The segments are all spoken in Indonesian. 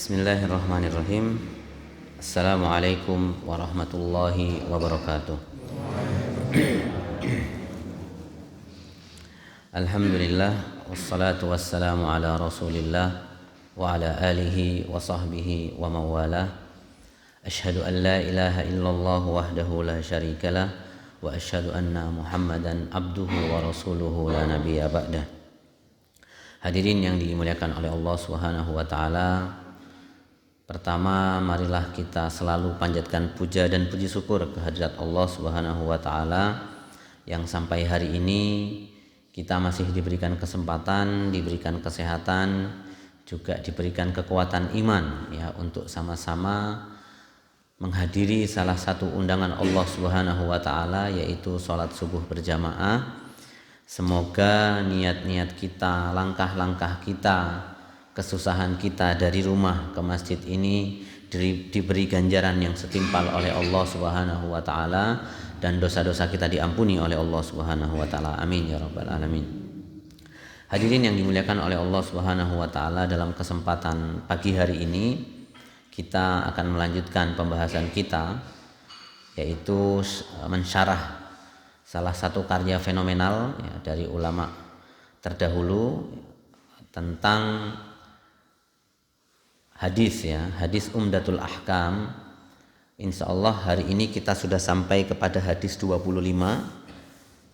Bismillahirrahmanirrahim. Assalamualaikum warahmatullahi wabarakatuh. Alhamdulillah, wassalatu wassalamu ala rasulillah wa ala alihi wa sahbihi wa mawalah. Ashhadu an la ilaha illallah wahdahu la syarikalah wa ashhadu anna muhammadan abduhu wa rasuluhu la nabiyya ba'dah. Hadirin yang dimuliakan oleh Allah Subhanahu wa taala. Pertama, marilah kita selalu panjatkan puja dan puji syukur kehadirat Allah Subhanahu wa taala yang sampai hari ini kita masih diberikan kesempatan, diberikan kesehatan, juga diberikan kekuatan iman ya untuk sama-sama menghadiri salah satu undangan Allah Subhanahu wa taala, yaitu salat subuh berjamaah. Semoga niat-niat kita, langkah-langkah kita, kesusahan kita dari rumah ke masjid ini diberi ganjaran yang setimpal oleh Allah Subhanahu wa taala dan dosa-dosa kita diampuni oleh Allah Subhanahu wa taala. Amin ya rabbal alamin. Hadirin yang dimuliakan oleh Allah Subhanahu wa taala, dalam kesempatan pagi hari ini kita akan melanjutkan pembahasan kita, yaitu mensyarah salah satu karya fenomenal ya, dari ulama terdahulu tentang hadis ya, hadis Umdatul Ahkam. Insyaallah hari ini kita sudah sampai kepada hadis 25.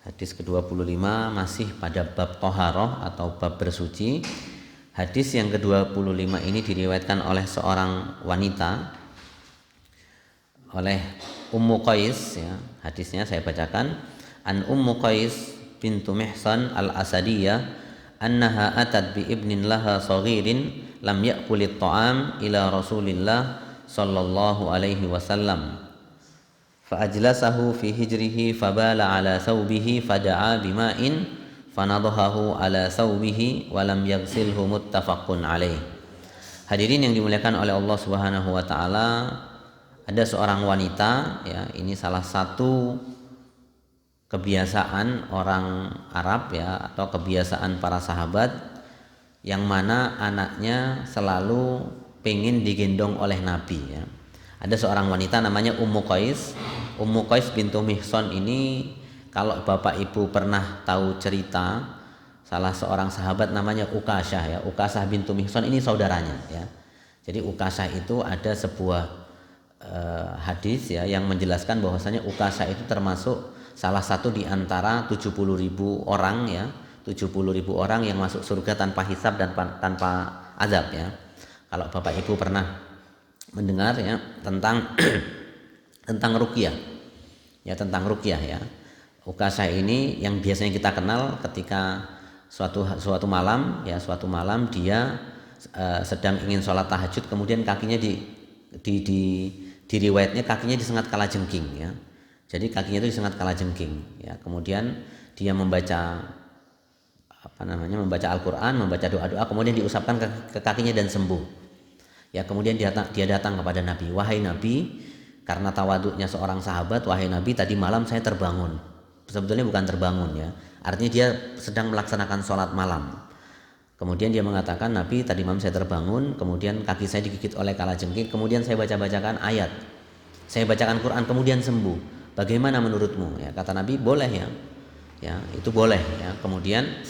Hadis ke-25 masih pada bab Thaharah atau bab bersuci. Hadis yang ke-25 ini diriwayatkan oleh seorang wanita, oleh Ummu Qais ya. Hadisnya saya bacakan. An Ummu Qais bintu Mihsan al-Asadiyah annaha atat bi ibnin laha saghirin lam ya'kulit ta'am ila Rasulillah sallallahu alaihi wasallam fa ajlasahu fi hijrihi fabala ala thawbihi fada'a bima'in fanadhahu ala thawbihi wa lam yaghsilhu, muttafaqun alaih. Hadirin yang dimuliakan oleh Allah Subhanahu wa taala, ada seorang wanita ya, ini salah satu kebiasaan orang Arab ya, atau kebiasaan para sahabat, yang mana anaknya selalu pengen digendong oleh Nabi ya. Ada seorang wanita namanya Ummu Qais. Ummu Qais bintu Mihsan ini, kalau bapak ibu pernah tahu cerita salah seorang sahabat namanya Ukasyah ya. Ukasyah bintu Mihsan ini saudaranya ya. Jadi Ukasyah itu ada sebuah hadis ya yang menjelaskan bahwasanya Ukasyah itu termasuk salah satu di antara 70.000 orang ya, 70.000 orang yang masuk surga tanpa hisab dan tanpa azab ya. Kalau Bapak Ibu pernah mendengar ya tentang tentang ruqyah. Ya, tentang ruqyah ya. Ukasyah ini yang biasanya kita kenal ketika suatu malam ya, suatu malam dia sedang ingin sholat tahajud, kemudian kakinya di riwayatnya kakinya disengat kalajengking ya. Jadi kakinya itu disengat kalajengking ya. Kemudian dia membaca membaca Al-Qur'an, membaca doa-doa, kemudian diusapkan ke kakinya dan sembuh. Ya, kemudian dia datang kepada Nabi. Wahai Nabi, karena tawaduknya seorang sahabat, wahai Nabi, tadi malam saya terbangun. Sebetulnya bukan terbangun ya. Artinya dia sedang melaksanakan sholat malam. Kemudian dia mengatakan, Nabi, tadi malam saya terbangun, kemudian kaki saya digigit oleh kalajengking, kemudian saya bacakan ayat. Saya bacakan Quran, kemudian sembuh. Bagaimana menurutmu? Ya, kata Nabi, boleh ya. Ya, itu boleh ya. Kemudian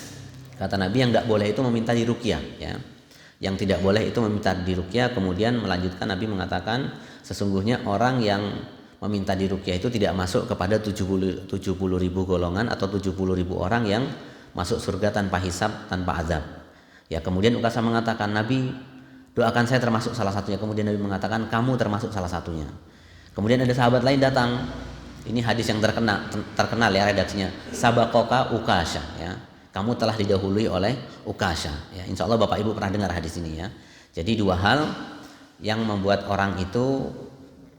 kata Nabi, yang tidak boleh itu meminta diruqyah ya. Yang tidak boleh itu meminta diruqyah. Kemudian melanjutkan Nabi mengatakan, sesungguhnya orang yang meminta diruqyah itu tidak masuk kepada 70.000 golongan atau 70.000 orang yang masuk surga tanpa hisab, tanpa azab. Ya, kemudian Ukasyah mengatakan, Nabi, doakan saya termasuk salah satunya. Kemudian Nabi mengatakan, kamu termasuk salah satunya. Kemudian ada sahabat lain datang. Ini hadis yang terkenal ya redaksinya. Sabaqaka Ukasyah ya. Kamu telah didahului oleh Ukasyah ya. Insyaallah Bapak Ibu pernah dengar hadis ini ya. Jadi dua hal yang membuat orang itu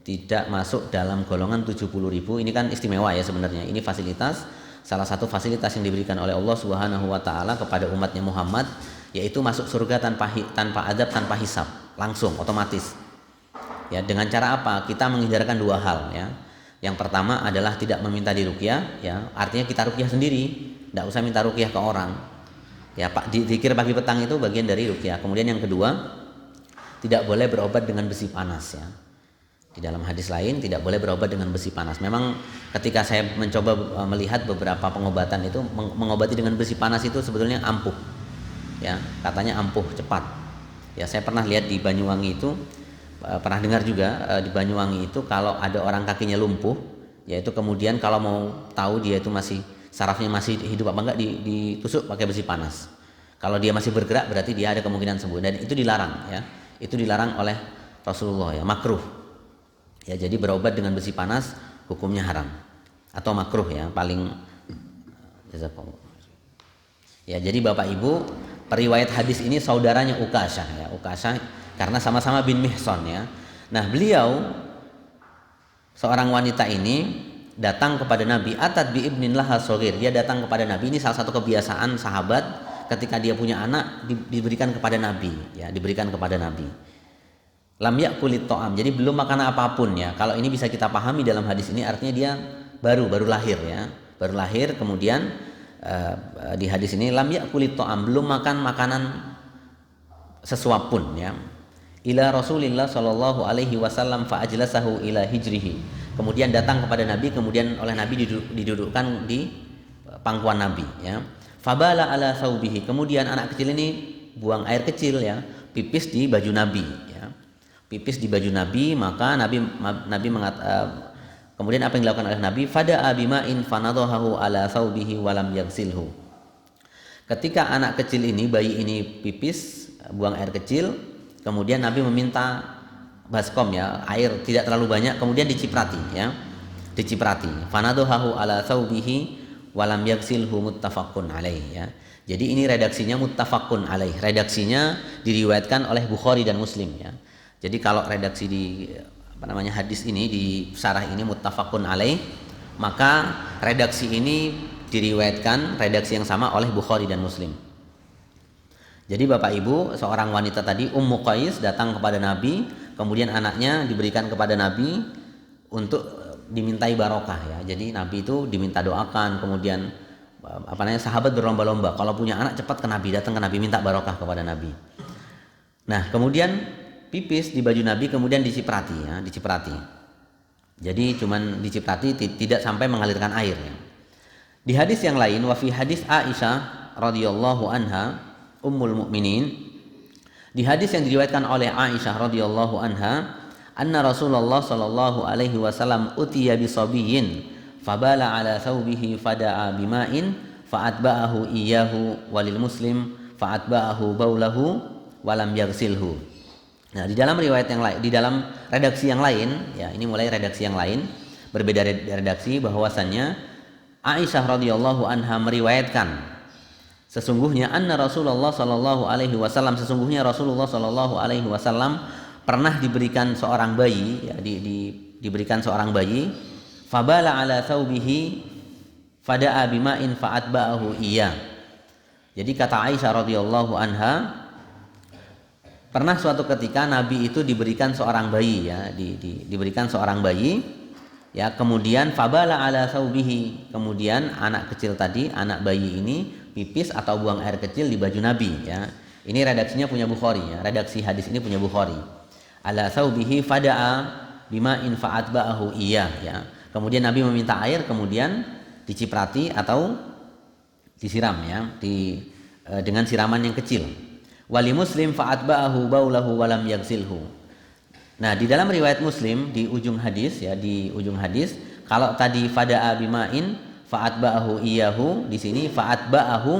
tidak masuk dalam golongan 70.000. Ini kan istimewa ya sebenarnya. Ini fasilitas, salah satu fasilitas yang diberikan oleh Allah Subhanahu wa taala kepada umatnya Muhammad, yaitu masuk surga tanpa adab, tanpa hisab, langsung otomatis. Ya, dengan cara apa? Kita menghindarkan dua hal ya. Yang pertama adalah tidak meminta diruqyah ya, artinya kita ruqyah sendiri, tidak usah minta ruqyah ke orang. Ya, Pak, zikir pagi petang itu bagian dari ruqyah. Kemudian yang kedua, tidak boleh berobat dengan besi panas ya. Di dalam hadis lain tidak boleh berobat dengan besi panas. Memang ketika saya mencoba melihat beberapa pengobatan itu, mengobati dengan besi panas itu sebetulnya ampuh. Ya, katanya ampuh cepat. Ya, saya pernah lihat di Banyuwangi itu, pernah dengar juga di Banyuwangi itu kalau ada orang kakinya lumpuh, yaitu kemudian kalau mau tahu dia itu masih sarafnya masih hidup apa enggak, ditusuk pakai besi panas. Kalau dia masih bergerak berarti dia ada kemungkinan sembuh, dan itu dilarang ya. Itu dilarang oleh Rasulullah ya, makruh. Ya, jadi berobat dengan besi panas hukumnya haram atau makruh ya, paling ya. Jadi Bapak Ibu, periwayat hadis ini saudaranya Ukasyah ya, Ukasyah karena sama-sama bin Mihsan ya. Nah, beliau seorang wanita ini datang kepada Nabi, atat bi ibnin laha shaghir. Dia datang kepada Nabi, ini salah satu kebiasaan sahabat ketika dia punya anak diberikan kepada Nabi ya, diberikan kepada Nabi. Lam yakulit to'am, jadi belum makan apapun ya. Kalau ini bisa kita pahami dalam hadis ini, artinya dia baru lahir ya, baru lahir. Kemudian di hadis ini lam yakulit to'am, belum makan makanan sesuap pun ya. Ila Rasulillah sallallahu alaihi wasallam fa ajlasahu ila hijrihi. Kemudian datang kepada Nabi, kemudian oleh Nabi didudukkan di pangkuan Nabi ya. Fabala ala saubihi, kemudian anak kecil ini buang air kecil ya, pipis di baju Nabi ya. Pipis di baju Nabi, maka Nabi kemudian apa yang dilakukan oleh Nabi? Fada'a bima'in fanadhahu ala thawbihi walam yaghsilhu. Ketika anak kecil ini, bayi ini pipis, buang air kecil, kemudian Nabi meminta baskom ya, air tidak terlalu banyak, kemudian diciprati ya. Diciprati. Fanadhahu ala thawbihi walam yaghsilhu, muttafaqun alaih ya. Jadi ini redaksinya muttafaqun alaih. Redaksinya diriwayatkan oleh Bukhari dan Muslim ya. Jadi kalau redaksi di hadis ini, di syarah ini muttafaqun alaih, maka redaksi ini diriwayatkan redaksi yang sama oleh Bukhari dan Muslim. Jadi Bapak Ibu, seorang wanita tadi Ummu Qais datang kepada Nabi, kemudian anaknya diberikan kepada Nabi untuk dimintai barokah ya. Jadi Nabi itu diminta doakan, kemudian sahabat berlomba-lomba kalau punya anak cepat ke Nabi, datang ke Nabi minta barokah kepada Nabi. Nah, kemudian pipis di baju Nabi, kemudian diciprati ya, diciprati. Jadi cuman diciprati, tidak sampai mengalirkan air ya. Di hadis yang lain, wa fi hadis Aisyah radhiyallahu anha ummul mukminin, di hadis yang diriwayatkan oleh Aisyah radhiyallahu anha, anna Rasulullah sallallahu alaihi wasallam utiya bi sabiyyin fabala ala thawbihi fada'a bima'in fa'atba'ahu iyyahu walil muslim fa'atba'ahu baulahu walam yaghsilhu. Nah, di dalam riwayat yang lain, di dalam redaksi yang lain, ya ini mulai redaksi yang lain, berbeda redaksi, bahwasannya Aisyah radhiyallahu anha meriwayatkan sesungguhnya anna Rasulullah sallallahu alaihi wasallam, sesungguhnya Rasulullah sallallahu alaihi wasallam pernah diberikan seorang bayi, ya, diberikan seorang bayi, fabala ala thawbihi fada'a bima'in fa'atba'ahu iya. Jadi kata Aisyah radhiyallahu anha, pernah suatu ketika Nabi itu diberikan seorang bayi ya, diberikan seorang bayi ya, kemudian fabala ala thawbihi, kemudian anak kecil tadi, anak bayi ini pipis atau buang air kecil di baju Nabi ya. Ini redaksinya punya Bukhari ya, redaksi hadis ini punya Bukhari. Ala thawbihi fada'a bima'in fa'atba'ahu iya ya. Kemudian Nabi meminta air, kemudian diciprati atau disiram ya, dengan siraman yang kecil. Wali Muslim fa'atba'ahu baulahu walam yaghsilhu. Nah, di dalam riwayat Muslim di ujung hadis ya, di ujung hadis, kalau tadi fada'a bima'in fa'atba'ahu iyahu, di sini fa'atba'ahu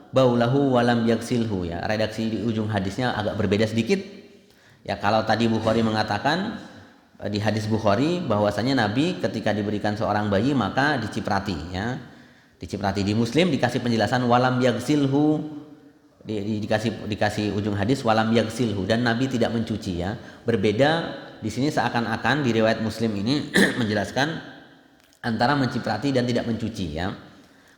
baulahu walam yaghsilhu ya. Redaksi di ujung hadisnya agak berbeda sedikit. Ya, kalau tadi Bukhari mengatakan di hadis Bukhari bahwasanya Nabi ketika diberikan seorang bayi maka diciprati ya. Diciprati. Di Muslim dikasih penjelasan walam yaghsilhu, dikasih ujung hadis walam yaghsilhu, dan Nabi tidak mencuci ya. Berbeda di sini, seakan-akan di riwayat Muslim ini menjelaskan antara menciprati dan tidak mencuci ya.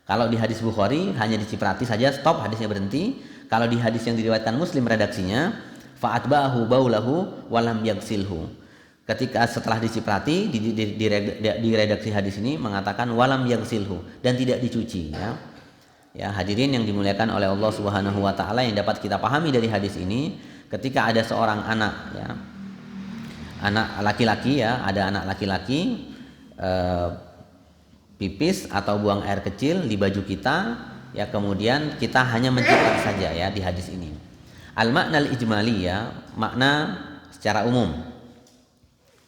Kalau di hadis Bukhari hanya diciprati saja, stop, hadisnya berhenti. Kalau di hadis yang diriwayatkan Muslim redaksinya fa'atba'ahu baulahu walam yaghsilhu. Ketika setelah diciprati di redaksi hadis ini mengatakan walam yaghsilhu, dan tidak dicuci ya. Ya, hadirin yang dimuliakan oleh Allah Subhanahu wa taala, yang dapat kita pahami dari hadis ini, ketika ada seorang anak ya, anak laki-laki ya, ada anak laki-laki pipis atau buang air kecil di baju kita, ya kemudian kita hanya mencium saja ya di hadis ini. Al-makna al-ijmali ya, makna secara umum.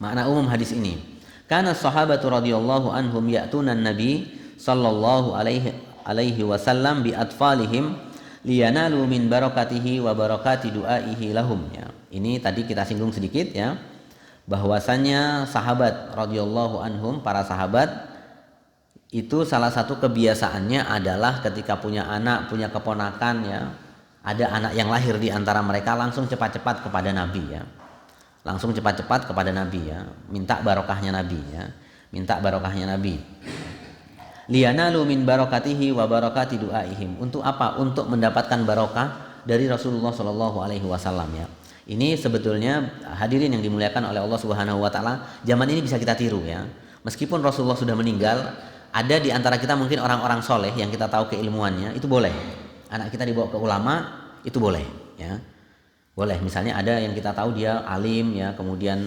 Makna umum hadis ini. Kana sahabatu radhiyallahu anhum ya'tuna an-nabi sallallahu alaihi wasallam bi atfalihim liyanalu min barakatihi wa barakati du'aihi lahum ya. Ini tadi kita singgung sedikit ya, bahwasannya sahabat radhiyallahu anhum, para sahabat itu salah satu kebiasaannya adalah ketika punya anak, punya keponakan ya, ada anak yang lahir di antara mereka, langsung cepat-cepat kepada Nabi ya. Langsung cepat-cepat kepada Nabi ya, minta barokahnya Nabi ya. Minta barokahnya Nabi. Liyanalu min barakatihi wa barakati du'aihim. Untuk apa? Untuk mendapatkan barokah dari Rasulullah Shallallahu alaihi wasallam ya. Ini sebetulnya hadirin yang dimuliakan oleh Allah Subhanahu wa taala, zaman ini bisa kita tiru ya. Meskipun Rasulullah sudah meninggal, ada di antara kita mungkin orang-orang soleh yang kita tahu keilmuannya, itu boleh. Anak kita dibawa ke ulama, itu boleh ya. Boleh, misalnya ada yang kita tahu dia alim ya, kemudian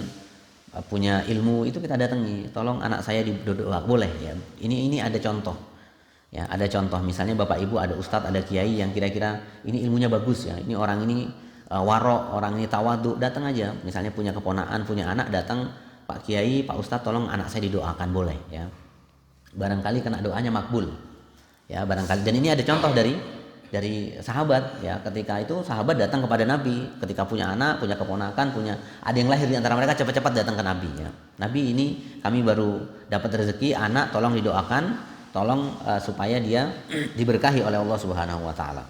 punya ilmu, itu kita datangi, tolong anak saya didoa, boleh ya. Ini ada contoh. Ya, ada contoh misalnya Bapak Ibu ada ustadz, ada kiai yang kira-kira ini ilmunya bagus ya. Ini orang ini warok, orang ini tawadu, datang aja. Misalnya punya keponakan, punya anak, datang, Pak Kiai, Pak Ustadz, tolong anak saya didoakan, boleh ya. Barangkali kena doanya makbul. Ya, barangkali, dan ini ada contoh dari sahabat ya, ketika itu sahabat datang kepada Nabi ketika punya anak, punya keponakan, ada yang lahir di antara mereka, cepat-cepat datang ke Nabi ya. Nabi, ini kami baru dapat rezeki anak, tolong didoakan, tolong supaya dia diberkahi oleh Allah Subhanahu wa taala.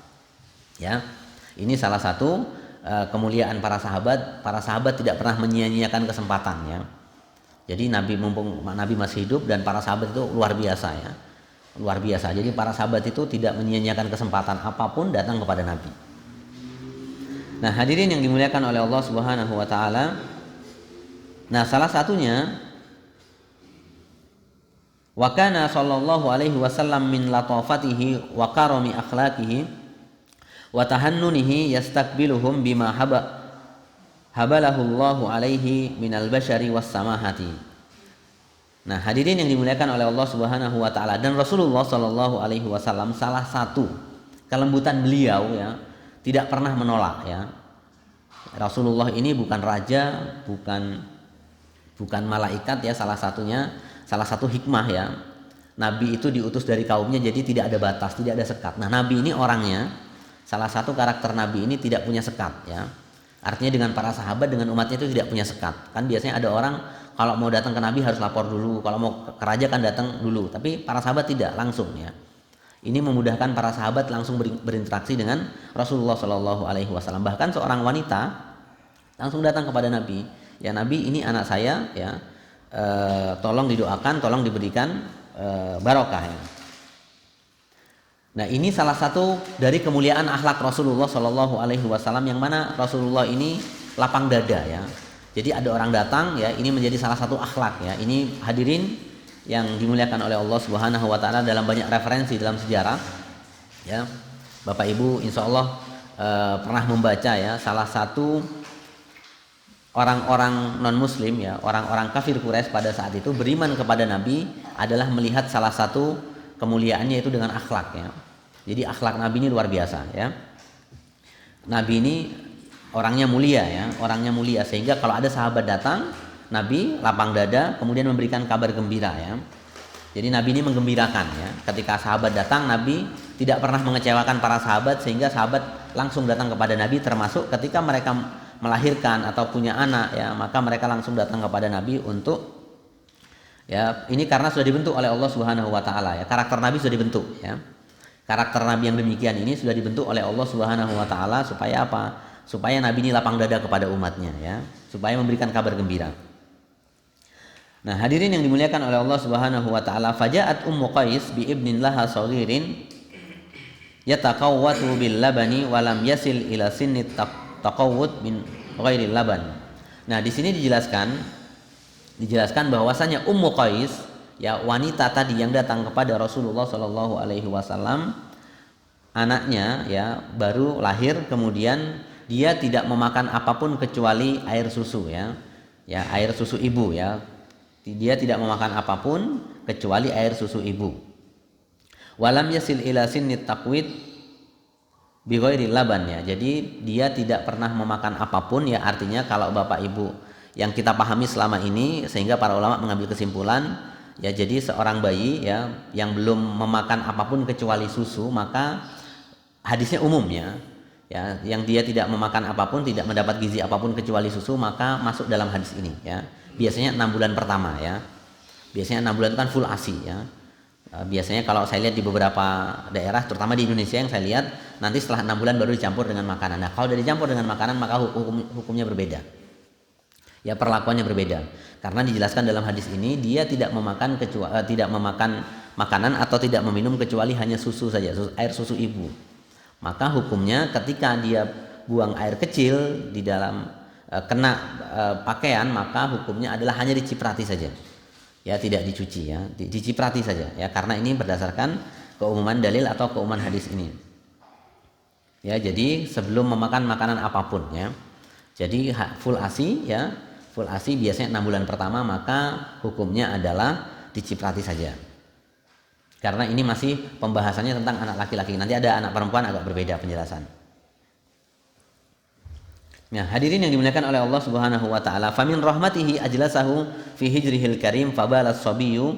Ya. Ini salah satu kemuliaan para sahabat. Para sahabat tidak pernah menyia-nyiakan kesempatan ya. Jadi Nabi, mumpung Nabi masih hidup, dan para sahabat itu luar biasa ya. Luar biasa. Jadi para sahabat itu tidak menyia-nyiakan kesempatan apapun datang kepada Nabi. Nah, hadirin yang dimuliakan oleh Allah Subhanahu wa taala. Nah, salah satunya wa kana sallallahu alaihi wasallam min latafatihi wa karami akhlaqihi wa tahannunihi yastakbiluhum bima habalahu Allahu alaihi minal bashari was samahati. Nah, hadirin yang dimuliakan oleh Allah Subhanahu wa taala, dan Rasulullah sallallahu alaihi wasallam, salah satu kelembutan beliau ya, tidak pernah menolak ya. Rasulullah ini bukan raja, bukan malaikat ya, salah satu hikmah ya. Nabi itu diutus dari kaumnya, jadi tidak ada batas, tidak ada sekat. Nah, Nabi ini orangnya, salah satu karakter Nabi ini tidak punya sekat ya. Artinya dengan para sahabat, dengan umatnya itu tidak punya sekat. Kan biasanya ada orang kalau mau datang ke Nabi harus lapor dulu, kalau mau ke raja kan datang dulu. Tapi para sahabat tidak, langsung ya. Ini memudahkan para sahabat langsung berinteraksi dengan Rasulullah Shallallahu alaihi wasallam. Bahkan seorang wanita langsung datang kepada Nabi, ya Nabi, ini anak saya ya, tolong didoakan, tolong diberikan barokah ya. Nah, ini salah satu dari kemuliaan akhlak Rasulullah Shallallahu alaihi wasallam, yang mana Rasulullah ini lapang dada ya. Jadi ada orang datang ya, ini menjadi salah satu akhlak ya. Ini hadirin yang dimuliakan oleh Allah Subhanahu wa taala, dalam banyak referensi dalam sejarah ya. Bapak Ibu insya Allah pernah membaca ya, salah satu orang-orang non muslim ya, orang-orang kafir Quraisy pada saat itu beriman kepada Nabi adalah melihat salah satu kemuliaannya itu dengan akhlak ya. Jadi akhlak Nabi ini luar biasa ya. Nabi ini orangnya mulia ya, orangnya mulia, sehingga kalau ada sahabat datang, Nabi lapang dada kemudian memberikan kabar gembira ya. Jadi Nabi ini menggembirakan ya. Ketika sahabat datang, Nabi tidak pernah mengecewakan para sahabat, sehingga sahabat langsung datang kepada Nabi, termasuk ketika mereka melahirkan atau punya anak ya, maka mereka langsung datang kepada Nabi untuk ya, ini karena sudah dibentuk oleh Allah Subhanahu wa taala ya. Karakter Nabi sudah dibentuk ya. Karakter Nabi yang demikian ini sudah dibentuk oleh Allah Subhanahu wa taala, supaya apa? Supaya Nabi ini lapang dada kepada umatnya ya, supaya memberikan kabar gembira. Nah, hadirin yang dimuliakan oleh Allah Subhanahu wa taala, faja'at Ummu Qais bi ibnin laha saghirin yataqawwatu bil labani wa lam yasil ila sinni taqawwud min ghairi laban. Nah, di sini dijelaskan bahwasanya Ummu Qais ya, wanita tadi yang datang kepada Rasulullah sallallahu alaihi wasallam, anaknya ya baru lahir, kemudian dia tidak memakan apapun kecuali air susu ya. Ya, air susu ibu ya. Dia tidak memakan apapun kecuali air susu ibu. Walam yasil ila sinnit taqwid bi ghairi laban ya. Jadi dia tidak pernah memakan apapun ya, artinya kalau bapak ibu yang kita pahami selama ini, sehingga para ulama mengambil kesimpulan ya, jadi seorang bayi ya yang belum memakan apapun kecuali susu, maka hadisnya umum ya, yang dia tidak memakan apapun, tidak mendapat gizi apapun kecuali susu, maka masuk dalam hadis ini ya. Biasanya 6 bulan pertama ya. Biasanya 6 bulan itu kan full ASI ya. Biasanya kalau saya lihat di beberapa daerah, terutama di Indonesia yang saya lihat, nanti setelah 6 bulan baru dicampur dengan makanan. Nah, kalau sudah dicampur dengan makanan maka hukumnya berbeda. Ya, perlakuannya berbeda. Karena dijelaskan dalam hadis ini dia tidak memakan tidak memakan makanan atau tidak meminum kecuali hanya susu saja, air susu ibu. Maka hukumnya ketika dia buang air kecil di dalam kena pakaian, maka hukumnya adalah hanya diciprati saja. Ya, tidak dicuci ya, diciprati saja ya, karena ini berdasarkan keumuman dalil atau keumuman hadis ini. Ya, jadi sebelum memakan makanan apapun ya. Jadi full ASI ya, full ASI biasanya 6 bulan pertama, maka hukumnya adalah diciprati saja. Karena ini masih pembahasannya tentang anak laki-laki. Nanti ada anak perempuan agak berbeda penjelasan. Nah, hadirin yang dimuliakan oleh Allah Subhanahu wa taala, famin rahmatihi ajlasahu fi hijrihil karim fabala as-sabiyyu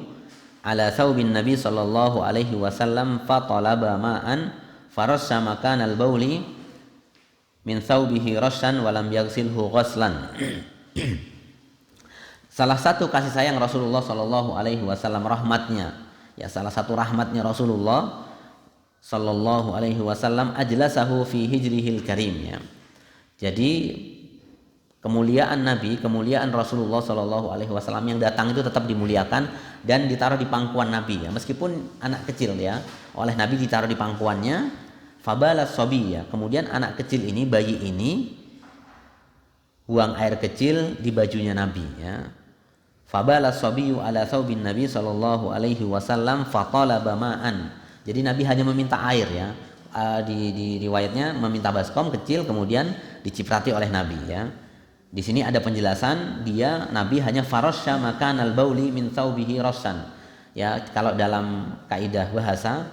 ala thawbin nabi sallallahu alaihi wasallam fatalaba ma'an farassa makanal bauli min thawbihi rassan wa lam yaghsilhu ghaslan. Salah satu kasih sayang Rasulullah sallallahu alaihi wasallam, rahmatnya ya, salah satu rahmatnya Rasulullah sallallahu alaihi wasallam, ajlasahu fi hijrihil karim ya. Jadi kemuliaan Nabi, kemuliaan Rasulullah Shallallahu Alaihi Wasallam yang datang itu tetap dimuliakan dan ditaruh di pangkuan Nabi ya, meskipun anak kecil ya, oleh Nabi ditaruh di pangkuannya. Fabalas sobi ya, kemudian anak kecil ini, bayi ini buang air kecil di bajunya Nabi ya. Fabalas sobiyu ala thawbin Nabi Shallallahu Alaihi Wasallam fatalaba ma'an. Jadi Nabi hanya meminta air ya. Di riwayatnya meminta baskom kecil kemudian diciprati oleh Nabi ya. Di sini ada penjelasan, dia Nabi hanya farasya makanal bauli min thawbihi rassan. Ya, kalau dalam kaidah bahasa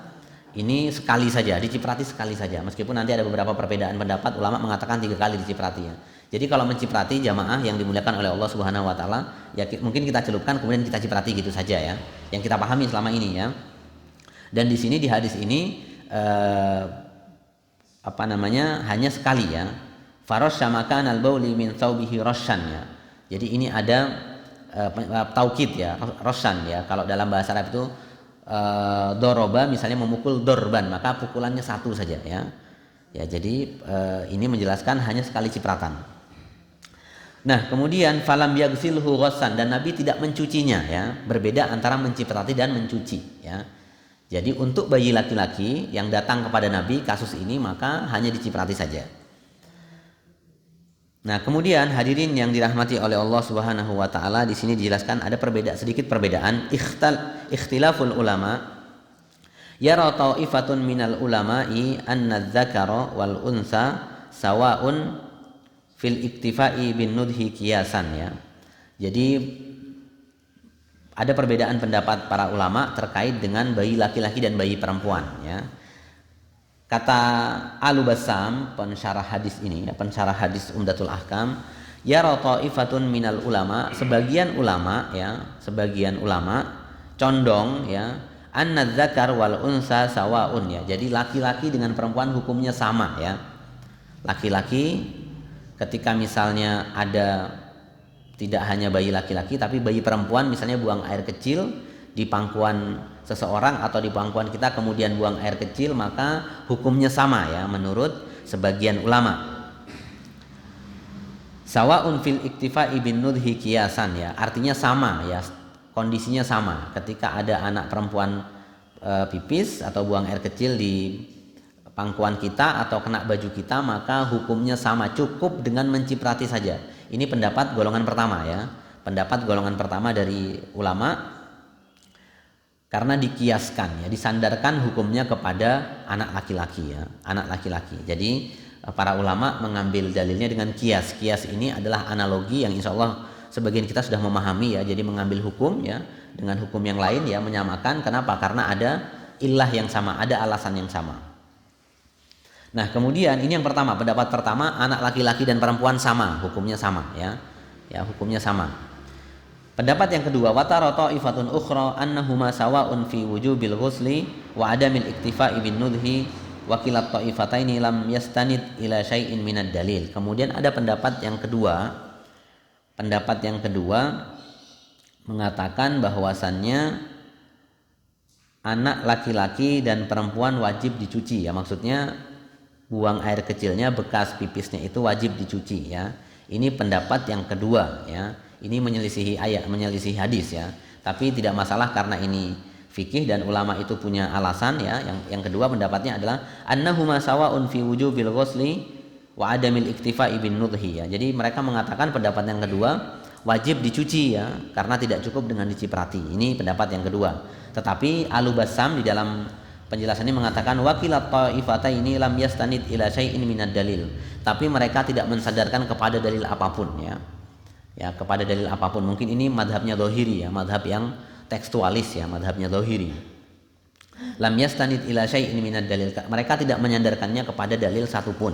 ini sekali saja, diciprati sekali saja. Meskipun nanti ada beberapa perbedaan pendapat, ulama mengatakan 3 kali diciprati ya. Jadi kalau menciprati jamaah yang dimuliakan oleh Allah Subhanahu wa taala, ya mungkin kita celupkan kemudian kita ciprati gitu saja ya. Yang kita pahami selama ini ya. Dan di sini di hadis ini hanya sekali ya. Farasya makanal bauli min thawbihi rassan ya. Jadi ini ada taukid ya, rassan ya. Kalau dalam bahasa Arab itu doroba misalnya memukul dorban, maka pukulannya 1 saja ya. Ya, jadi ini menjelaskan hanya sekali cipratan. Nah, kemudian falam yaghsilhu ghassan, dan Nabi tidak mencucinya ya. Berbeda antara menciprati dan mencuci ya. Jadi untuk bayi laki-laki yang datang kepada Nabi kasus ini, maka hanya diciprati saja. Nah, kemudian hadirin yang dirahmati oleh Allah Subhanahu wa taala, di sini dijelaskan ada sedikit perbedaan ikhtilaful ulama. Yara ta'ifatun minal ulama'i anna dzakara wal unsa sawa'un fil iktifai bin nudhi qiyasan ya. Jadi ada perbedaan pendapat para ulama terkait dengan bayi laki-laki dan bayi perempuan ya. Kata Al-Bassam, pensyarah hadis ini, pensyarah hadis Umdatul Ahkam, ya ta'ifatun minal ulama, sebagian ulama condong ya, anna dzakar wal unsa sawaun ya. Jadi laki-laki dengan perempuan hukumnya sama ya. Laki-laki ketika misalnya ada tidak hanya bayi laki-laki tapi bayi perempuan misalnya buang air kecil di pangkuan seseorang atau di pangkuan kita kemudian buang air kecil, maka hukumnya sama ya menurut sebagian ulama. Sawaun fil iktifai bin nudhi qiyasan ya, artinya sama ya, kondisinya sama. Ketika ada anak perempuan pipis atau buang air kecil di pangkuan kita atau kena baju kita, maka hukumnya sama, cukup dengan menciprati saja. Ini pendapat golongan pertama ya, pendapat golongan pertama dari ulama, karena dikiaskan ya, disandarkan hukumnya kepada anak laki-laki ya, anak laki-laki. Jadi para ulama mengambil dalilnya dengan kias. Kias ini adalah analogi yang insya Allah sebagian kita sudah memahami ya. Jadi mengambil hukum ya dengan hukum yang lain ya, menyamakan. Kenapa? Karena ada illah yang sama, ada alasan yang sama. Nah kemudian ini yang pertama, pendapat pertama, anak laki-laki dan perempuan sama, hukumnya sama ya. Ya hukumnya sama. Pendapat yang kedua, watara ta'ifatun ukhra annahuma sawa'un fi wujubil ghusli wa adamil iktifa'i bin nudhi wa kilat ta'ifataini lam yastanid ila syai'in minad dalil. Kemudian ada pendapat yang kedua. Pendapat yang kedua mengatakan bahwasannya anak laki-laki dan perempuan wajib dicuci ya. Maksudnya buang air kecilnya, bekas pipisnya itu wajib dicuci ya. Ini pendapat yang kedua ya. Ini menyelisihi ayat, menyelisihi hadis ya. Tapi tidak masalah karena ini fikih dan ulama itu punya alasan ya. Yang kedua pendapatnya adalah annahuma sawa'un fi wujubil ghusli wa adamil iktifa'i bin nudhi ya. Jadi mereka mengatakan pendapat yang kedua wajib dicuci ya, karena tidak cukup dengan diciprati. Ini pendapat yang kedua. Tetapi Al-Bassam di dalam penjelasannya mengatakan wakilat ta'ifataini lam yastanid ila syai'in minad dalil. Tapi mereka tidak mensadarkan kepada dalil apapun ya. Ya, kepada dalil apapun. Mungkin ini madhabnya Dhahiri ya, madhab yang tekstualis ya, madhabnya Dhahiri. Lam yastanid ila syai'in minad dalil. Mereka tidak menyandarkannya kepada dalil satupun.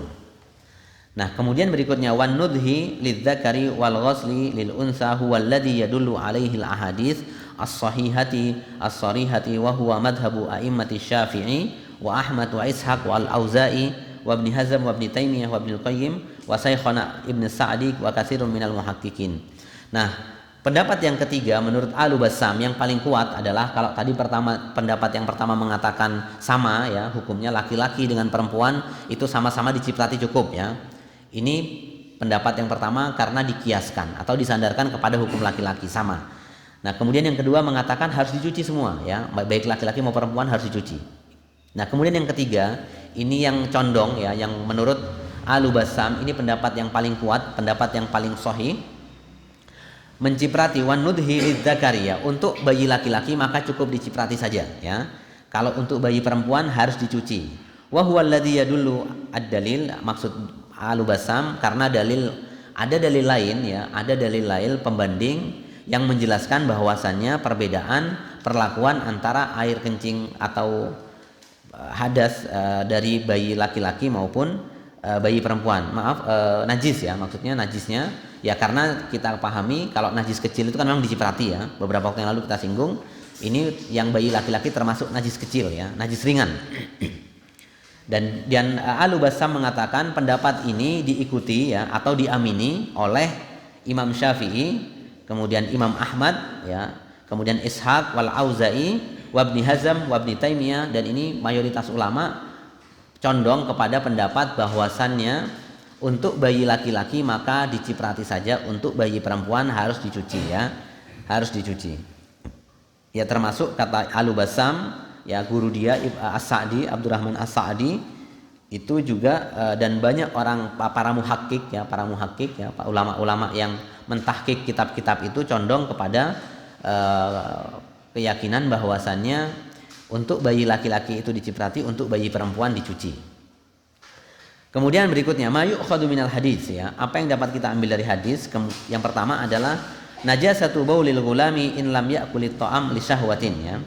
Nah, kemudian berikutnya wan nudhi lidzakari wal ghusli lil unsa huwa alladhi yadullu alaihi al ahadits as-sahihati as-sarihati wa huwa madhhabu a'immati Syafi'i wa Ahmad wa Ishaq wal Auza'i wa Ibn Hazm wa Ibn Taimiyah wa Ibn Qayyim wa Syekhana Ibn Sa'di wa katsirun minal muhaqqiqin. Nah, pendapat yang ketiga menurut Al-Bassam yang paling kuat adalah kalau tadi pendapat yang pertama mengatakan sama ya, hukumnya laki-laki dengan perempuan itu sama-sama diciprati cukup ya. Ini pendapat yang pertama karena dikiaskan atau disandarkan kepada hukum laki-laki sama. Nah, kemudian yang kedua mengatakan harus dicuci semua ya, baik laki-laki maupun perempuan harus dicuci. Nah, kemudian yang ketiga, ini yang condong ya, yang menurut Al-Bassam ini pendapat yang paling kuat, pendapat yang paling sahih. Menciprati wan nudhi lidzakari ya, untuk bayi laki-laki maka cukup diciprati saja ya. Kalau untuk bayi perempuan harus dicuci. Wa huwa alladhi yadullu ad-dalil, maksud Al-Bassam karena ada dalil lain ya, ada dalil lain pembanding yang menjelaskan bahwasannya perbedaan perlakuan antara air kencing atau hadas dari bayi laki-laki maupun bayi perempuan. Najis ya, maksudnya najisnya ya, karena kita pahami kalau najis kecil itu kan memang diciprati ya. Beberapa waktu yang lalu kita singgung, ini yang bayi laki-laki termasuk najis kecil ya, najis ringan. Dan Al-Bassam mengatakan pendapat ini diikuti ya atau diamini oleh Imam Syafi'i, kemudian Imam Ahmad ya, kemudian Ishaq wal Auza'i wa Ibn Hazm wa Ibn Taimiyah, dan ini mayoritas ulama condong kepada pendapat bahwasannya untuk bayi laki-laki maka diciprati saja, untuk bayi perempuan harus dicuci ya, harus dicuci. Ya termasuk kata Al-Bassam ya, guru dia As-Sa'di, Abdurrahman As-Sa'di itu juga dan banyak orang para muhakkik ya, ulama-ulama yang mentahqiq kitab-kitab itu condong kepada keyakinan bahwasannya untuk bayi laki-laki itu diciprati, untuk bayi perempuan dicuci. Kemudian berikutnya ma yu'khadhu minal hadis ya, apa yang dapat kita ambil dari hadis? Yang pertama adalah najasatu baulil ghulami in lam ya'kulit ta'am li syahwatin ya.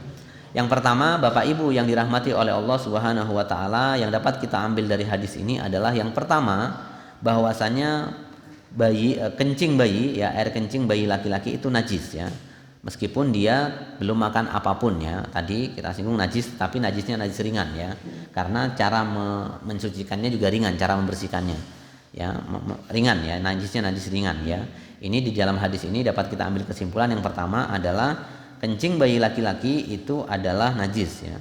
Yang pertama, Bapak Ibu yang dirahmati oleh Allah Subhanahu wa taala, yang dapat kita ambil dari hadis ini adalah yang pertama bahwasannya kencing bayi ya, air kencing bayi laki-laki itu najis ya. Meskipun dia belum makan apapun ya. Tadi kita singgung najis, tapi najisnya najis ringan ya. Karena cara mensucikannya juga ringan, cara membersihkannya ya ringan ya, najisnya najis ringan ya. Ini di dalam hadis ini dapat kita ambil kesimpulan yang pertama adalah kencing bayi laki-laki itu adalah najis ya.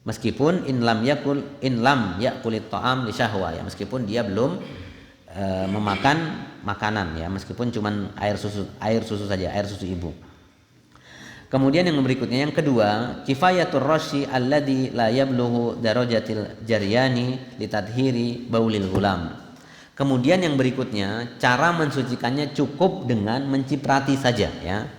Meskipun in lam yakulit ta'am li syahwa ya, meskipun dia belum memakan makanan ya, meskipun cuman air susu saja, air susu ibu. Kemudian yang berikutnya yang kedua, kifayatur rasyi alladhi la yablughu darajatil jaryani litadhiri baulil ghulam. Kemudian yang berikutnya, cara mensucikannya cukup dengan menciprati saja ya.